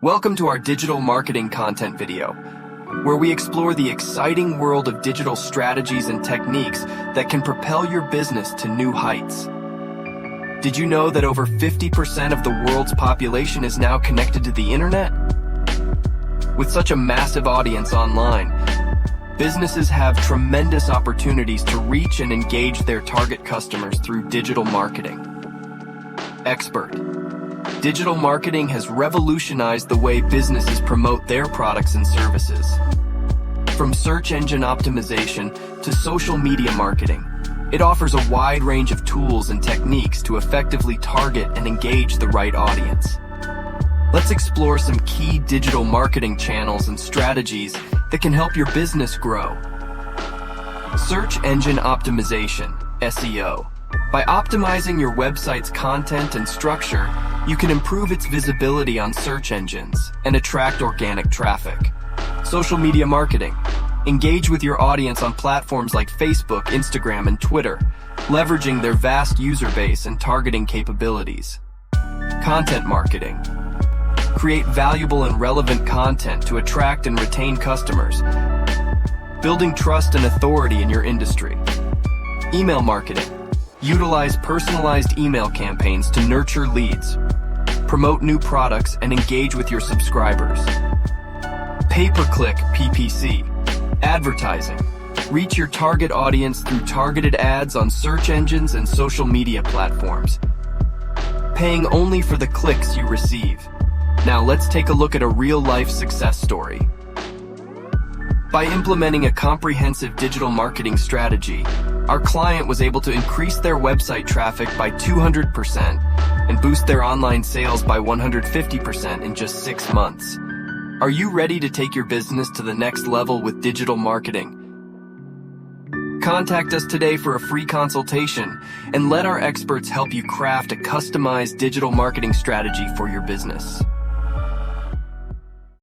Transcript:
Welcome to our digital marketing content video, where we explore the exciting world of digital strategies and techniques that can propel your business to new heights. Did you know that over 50% of the world's population is now connected to the internet? With such a massive audience online, businesses have tremendous opportunities to reach and engage their target customers through digital marketing. Expert. Digital marketing has revolutionized the way businesses promote their products and services. From search engine optimization to social media marketing, it offers a wide range of tools and techniques to effectively target and engage the right audience. Let's explore some key digital marketing channels and strategies that can help your business grow. Search engine optimization, SEO. By optimizing your website's content and structure, you can improve its visibility on search engines and attract organic traffic. Social media marketing. Engage with your audience on platforms like Facebook, Instagram, and Twitter, leveraging their vast user base and targeting capabilities. Content marketing. Create valuable and relevant content to attract and retain customers, building trust and authority in your industry. Email marketing. Utilize personalized email campaigns to nurture leads, promote new products, and engage with your subscribers. Pay-per-click PPC. Advertising. Reach your target audience through targeted ads on search engines and social media platforms, paying only for the clicks you receive. Now let's take a look at a real-life success story. By implementing a comprehensive digital marketing strategy, our client was able to increase their website traffic by 200% and boost their online sales by 150% in just 6 months. Are you ready to take your business to the next level with digital marketing? Contact us today for a free consultation and let our experts help you craft a customized digital marketing strategy for your business.